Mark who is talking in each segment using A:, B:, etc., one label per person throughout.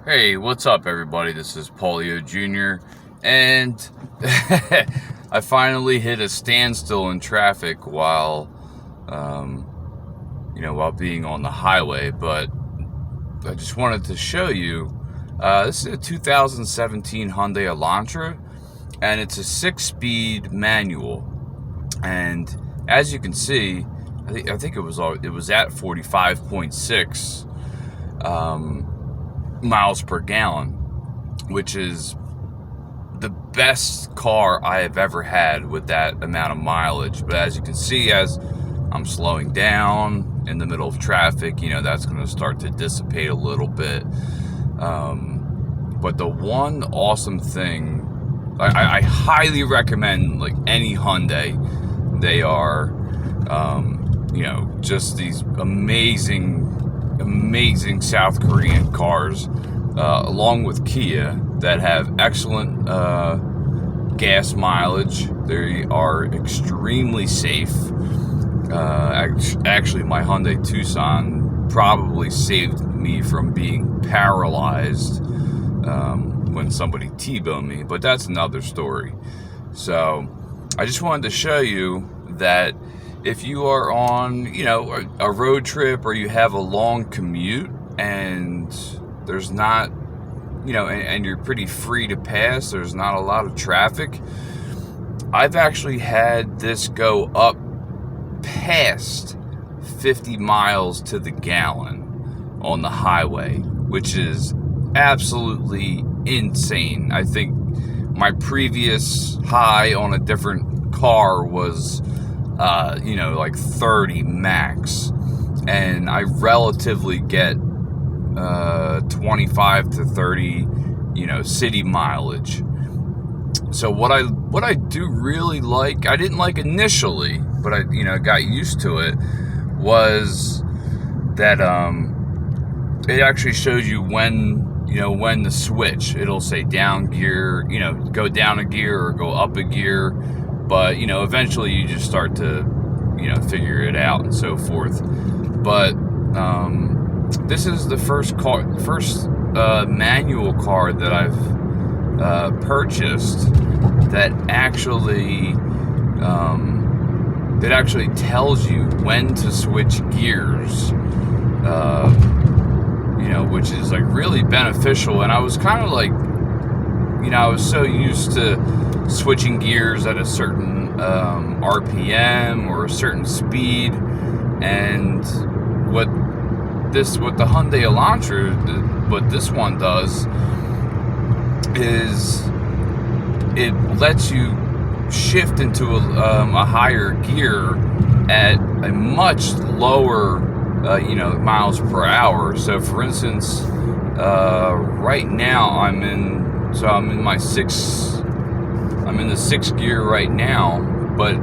A: Hey, what's up, everybody? This is PAYOUT Jr. And I finally hit a standstill in traffic while being on the highway. But I just wanted to show you. This is a 2017 Hyundai Elantra, and it's a 6-speed manual. And as you can see, I think it was at 45.6. Miles per gallon, which is the best car I have ever had with that amount of mileage. But as you can see, as I'm slowing down in the middle of traffic, that's going to start to dissipate a little bit. But the one awesome thing, I highly recommend, like, any Hyundai. They are just these amazing South Korean cars, along with Kia, that have excellent gas mileage. They are extremely safe. Actually, my Hyundai Tucson probably saved me from being paralyzed when somebody T-boned me, but that's another story. So I just wanted to show you that if you are on, a road trip, or you have a long commute and there's not, and you're pretty free to pass, there's not a lot of traffic, I've actually had this go up past 50 miles to the gallon on the highway, which is absolutely insane. I think my previous high on a different car was like 30 max, and I relatively get 25 to 30 city mileage. So what I do really like, I didn't like initially, but I got used to it, was that it actually shows you when to switch. It'll say down gear, go down a gear or go up a gear. But, eventually you just start to, figure it out and so forth. But this is the first manual car that I've purchased that actually tells you when to switch gears, which is, like, really beneficial. And I was kind of like, I was so used to switching gears at a certain RPM or a certain speed, and what the Hyundai Elantra, what this one does is it lets you shift into a higher gear at a much lower miles per hour. So for instance, right now I'm in the sixth gear right now, but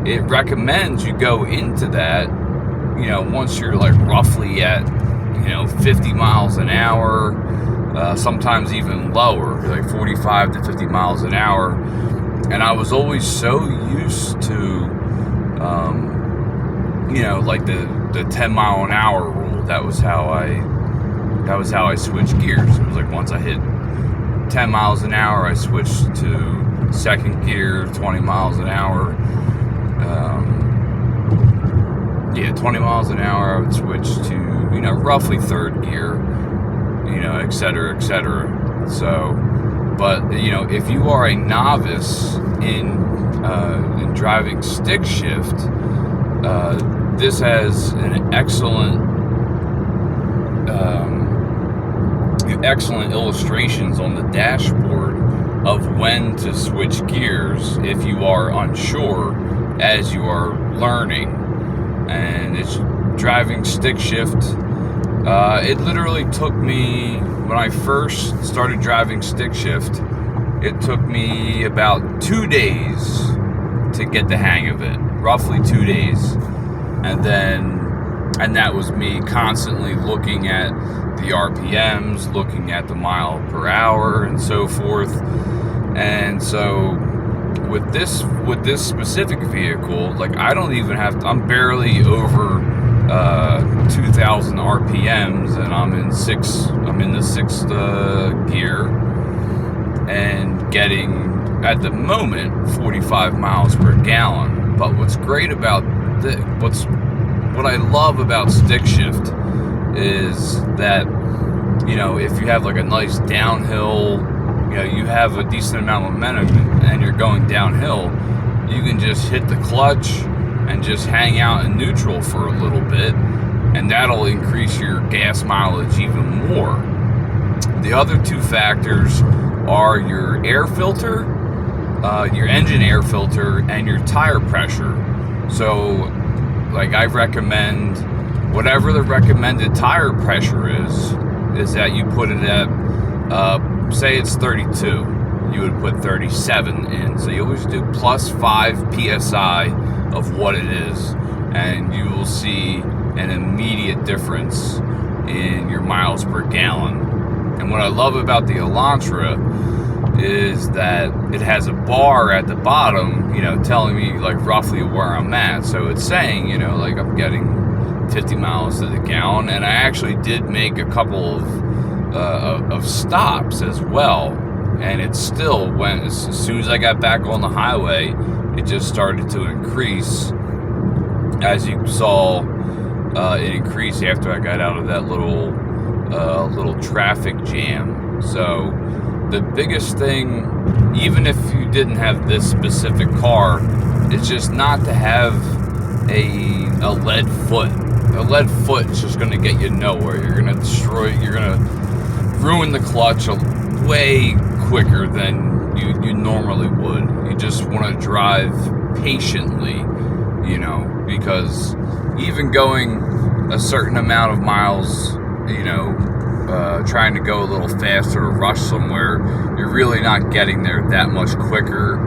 A: it recommends you go into that, once you're, like, roughly at, 50 miles an hour, sometimes even lower, like 45 to 50 miles an hour. And I was always so used to, like the 10 mile an hour rule. That was how I switched gears. It was like once I hit 10 miles an hour, I switched to second gear. 20 miles an hour, 20 miles an hour, I would switch to, roughly third gear, et cetera, et cetera. So, but, if you are a novice in driving stick shift, this has an excellent illustrations on the dashboard of when to switch gears if you are unsure as you are learning. And it's driving stick shift. It literally took me, when I first started driving stick shift, it took me about 2 days to get the hang of it, roughly 2 days. And that was me constantly looking at the RPMs, looking at the mile per hour, and so forth. And so with this specific vehicle, like, I don't even have to, I'm barely over 2,000 RPMs, and I'm in the sixth gear, and getting at the moment 45 miles per gallon. But what's great about what I love about stick shift is that, you know, if you have like a nice downhill, you know, you have a decent amount of momentum and you're going downhill, you can just hit the clutch and just hang out in neutral for a little bit, and that'll increase your gas mileage even more. The other two factors are your air filter, your engine air filter, and your tire pressure. So, like, I recommend whatever the recommended tire pressure is that you put it at, say it's 32, you would put 37 in. So you always do plus 5 psi of what it is, and you will see an immediate difference in your miles per gallon. And what I love about the Elantra is that it has a bar at the bottom, you know, telling me like roughly where I'm at. So it's saying, you know, like I'm getting 50 miles to the gallon, and I actually did make a couple of stops as well, and it still went, as soon as I got back on the highway, it just started to increase. As you saw, it increased after I got out of that little traffic jam. So the biggest thing, even if you didn't have this specific car, is just not to have a lead foot. A lead foot is just going to get you nowhere. You're going to ruin the clutch way quicker than you normally would. You just want to drive patiently, you know, because even going a certain amount of miles, you know, trying to go a little faster or rush somewhere, you're really not getting there that much quicker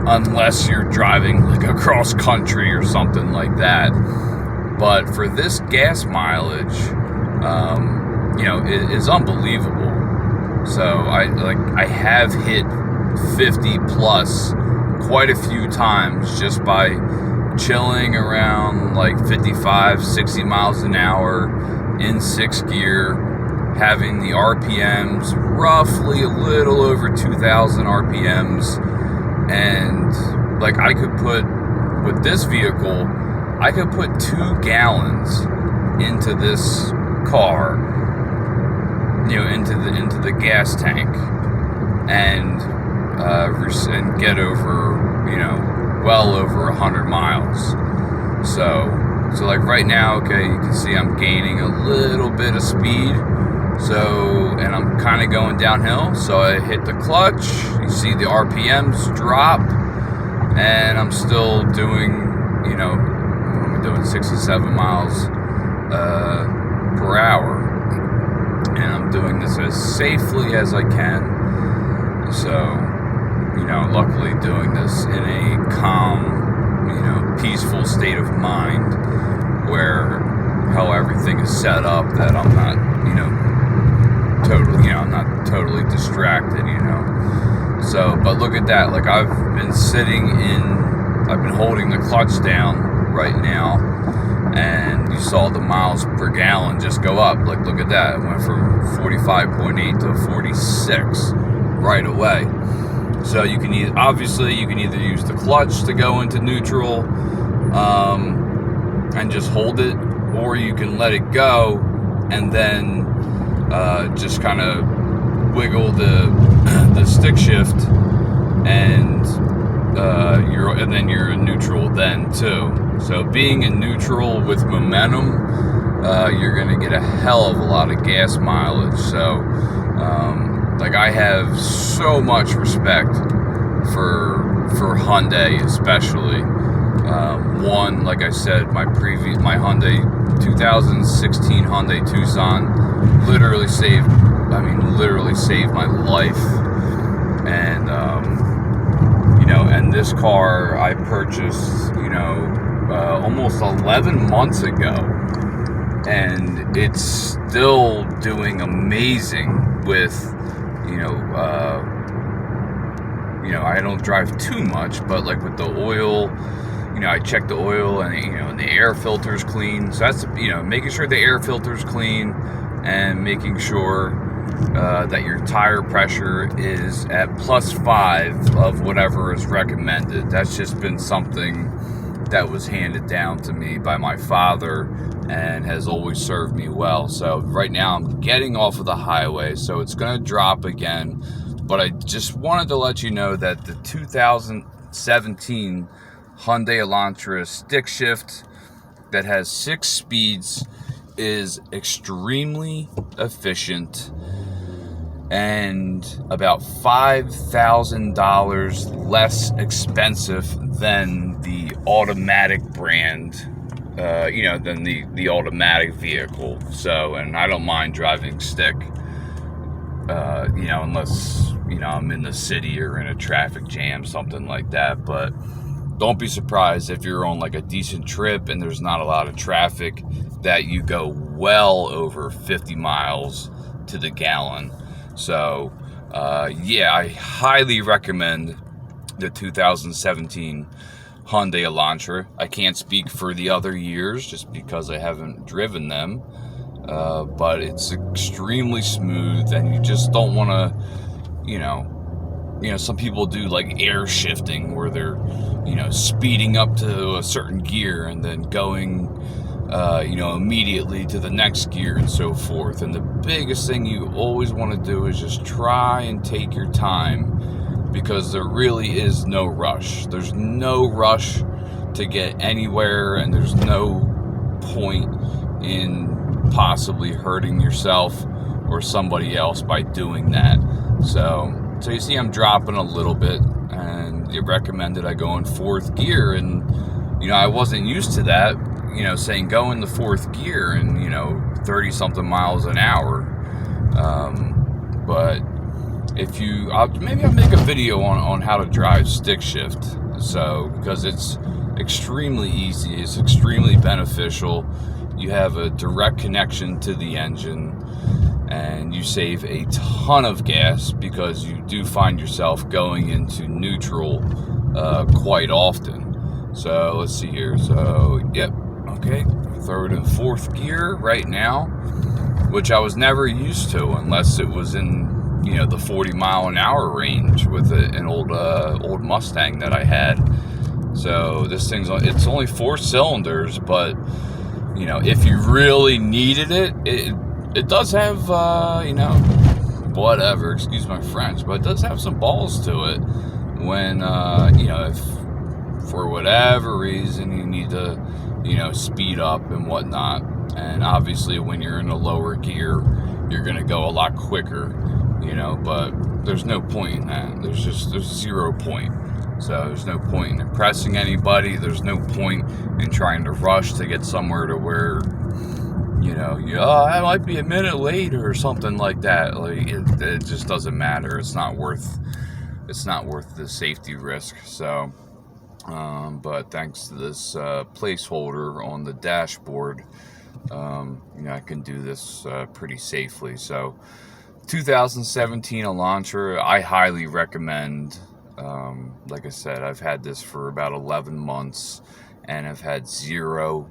A: unless you're driving like across country or something like that. But for this gas mileage, you know, it is unbelievable. So I have hit 50 plus quite a few times just by chilling around like 55, 60 miles an hour in 6th gear, having the RPMs roughly a little over 2,000 RPMs. And like I could put, with this vehicle, I could put 2 gallons into this car, you know, into the gas tank, and get over, you know, well over 100 miles. So like right now, okay, you can see I'm gaining a little bit of speed. So, and I'm kind of going downhill. So I hit the clutch. You see the RPMs drop, and I'm still doing, you know, I'm doing 67 miles per hour. And I'm doing this as safely as I can. So, you know, luckily doing this in a calm, you know, peaceful state of mind, where how everything is set up, that I'm not, you know, totally, you know, I'm not totally distracted, you know. So, but look at that. Like I've been holding the clutch down right now, and you saw the miles per gallon just go up. Like, look at that. It went from 45.8 to 46 right away. So you can either use the clutch to go into neutral, and just hold it, or you can let it go and then just kind of wiggle the stick shift, and you're in neutral then too. So being in neutral with momentum, you're going to get a hell of a lot of gas mileage. So like I have so much respect for Hyundai, especially. One, like I said, my Hyundai 2016 Hyundai Tucson literally saved my life. And you know, and this car I purchased, you know, almost 11 months ago, and it's still doing amazing with, you know, I don't drive too much, but like with the oil I check the oil and, and the air filter's clean. So that's, making sure the air filter's clean and making sure that your tire pressure is at +5 of whatever is recommended. That's just been something that was handed down to me by my father and has always served me well. So right now I'm getting off of the highway, so it's going to drop again. But I just wanted to let you know that the 2017 Hyundai Elantra stick shift that has 6 speeds is extremely efficient and about $5,000 less expensive than the automatic brand, than the automatic vehicle. So, and I don't mind driving stick, unless, I'm in the city or in a traffic jam, something like that. But don't be surprised if you're on like a decent trip and there's not a lot of traffic that you go well over 50 miles to the gallon. So, I highly recommend the 2017 Hyundai Elantra. I can't speak for the other years just because I haven't driven them, but it's extremely smooth, and you just don't want to, some people do like air shifting where they're, speeding up to a certain gear and then going immediately to the next gear and so forth. And the biggest thing you always want to do is just try and take your time, because there really is no rush. There's no rush to get anywhere, and there's no point in possibly hurting yourself or somebody else by doing that. So you see I'm dropping a little bit, and it recommended I go in 4th gear, and I wasn't used to that, saying go in the 4th gear and 30 something miles an hour. But if maybe I'll make a video on how to drive stick shift, so because it's extremely easy, it's extremely beneficial. You have a direct connection to the engine, and you save a ton of gas because you do find yourself going into neutral quite often. So let's see here. So yep, okay, throw it in 4th gear right now, which I was never used to unless it was in the 40 mile an hour range with an old Mustang that I had. So this thing's it's only 4 cylinders, but if you really needed it does have whatever, excuse my French, but it does have some balls to it when if for whatever reason you need to speed up and whatnot. And obviously when you're in a lower gear, you're gonna go a lot quicker, but there's no point in that. There's 0 point. So there's no point in impressing anybody. There's no point in trying to rush to get somewhere to where I might be a minute late or something like that. Like it just doesn't matter. It's not worth the safety risk. So but thanks to this placeholder on the dashboard, I can do this pretty safely. So 2017 Elantra, I highly recommend. Like I said, I've had this for about 11 months and I've had 0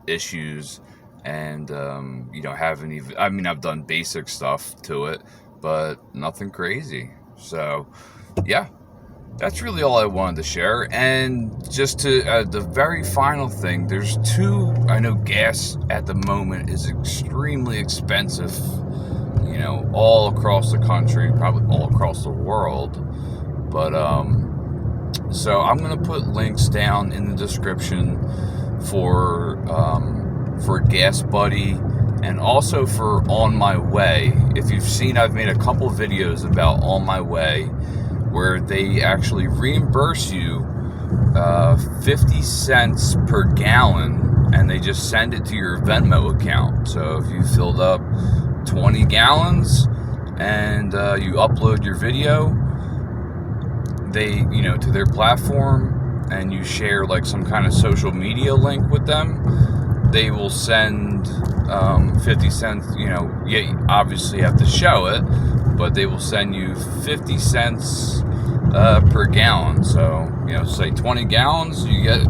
A: issues, and haven't even, I've done basic stuff to it, but nothing crazy. So yeah, that's really all I wanted to share. And just to the very final thing, there's 2, I know gas at the moment is extremely expensive, all across the country, probably all across the world. But so I'm gonna put links down in the description for Gas Buddy, and also for On My Way. If you've seen, I've made a couple videos about On My Way, where they actually reimburse you 50 cents per gallon, and they just send it to your Venmo account. So if you filled up 20 gallons and you upload your video, they, to their platform, and you share like some kind of social media link with them, they will send 50 cents, you obviously have to show it, but they will send you 50 cents per gallon. So, you know, say 20 gallons, you get, you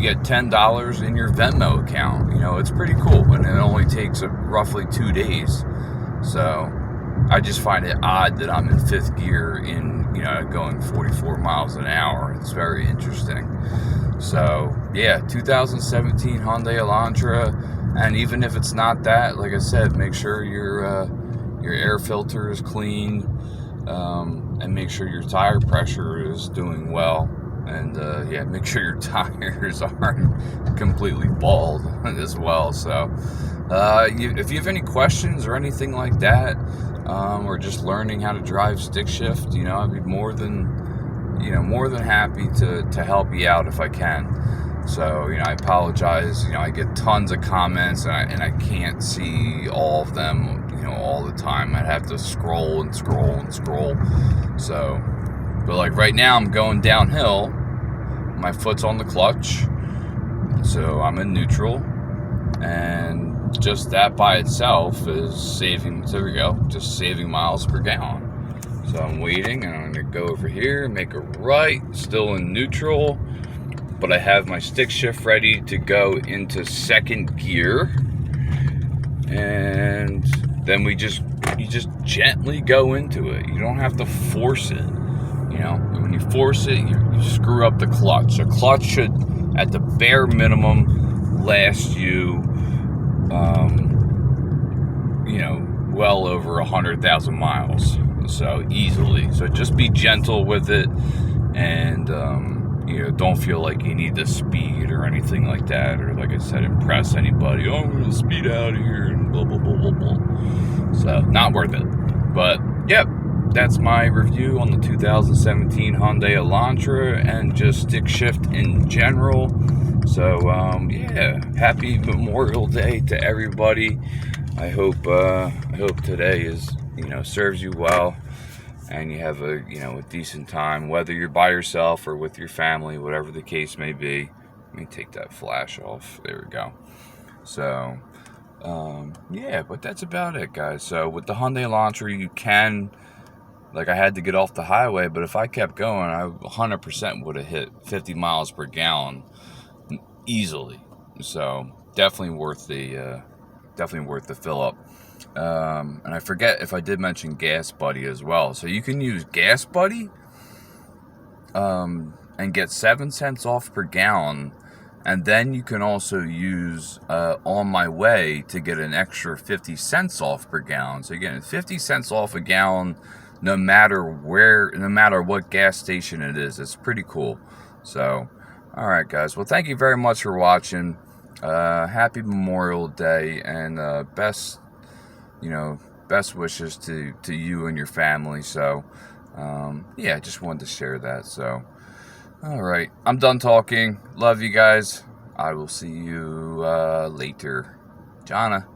A: get $10 in your Venmo account. You know, it's pretty cool, and it only takes roughly 2 days. So I just find it odd that I'm in 5th gear in, you know, going 44 miles an hour. It's very interesting. So yeah, 2017 Hyundai Elantra, and even if it's not that, like I said, make sure your air filter is clean, and make sure your tire pressure is doing well, and yeah, make sure your tires aren't completely bald as well. So if you have any questions or anything like that, or just learning how to drive stick shift, you know, I'd be more than happy to help you out if I can. So, you know, I apologize. You know, I get tons of comments, and I can't see all of them, you know, all the time. I'd have to scroll and scroll and scroll. So, but like right now, I'm going downhill. My foot's on the clutch, so I'm in neutral, and just that by itself is saving. There we go, just saving miles per gallon. So I'm waiting, and I'm going to go over here, make a right, still in neutral, but I have my stick shift ready to go into 2nd gear, and then you just gently go into it. You don't have to force it. You know, when you force it, you screw up the clutch. A clutch should, at the bare minimum, last you, you know, well over 100,000 miles. So easily. So just be gentle with it, and you know, don't feel like you need the speed or anything like that, or like I said, impress anybody. Oh, I'm gonna speed out of here and blah blah blah blah blah. So not worth it. But yep, that's my review on the 2017 Hyundai Elantra and just stick shift in general. So yeah, happy Memorial Day to everybody. I hope today is, you know, serves you well, and you have a, you know, a decent time, whether you're by yourself or with your family, whatever the case may be. Let me take that flash off. There we go. So yeah, but that's about it, guys. So with the Hyundai Elantra, you can, like, I had to get off the highway, but if I kept going, I 100% would have hit 50 miles per gallon easily. So definitely worth the fill up. And I forget if I did mention Gas Buddy as well. So you can use Gas Buddy and get 7 cents off per gallon, and then you can also use On My Way to get an extra 50 cents off per gallon. So you're getting 50 cents off a gallon no matter what gas station it is. It's pretty cool. So all right, guys, well, thank you very much for watching. Happy Memorial Day, and best wishes to you and your family. So yeah, just wanted to share that. So all right, I'm done talking. Love you guys. I will see you later. Jana.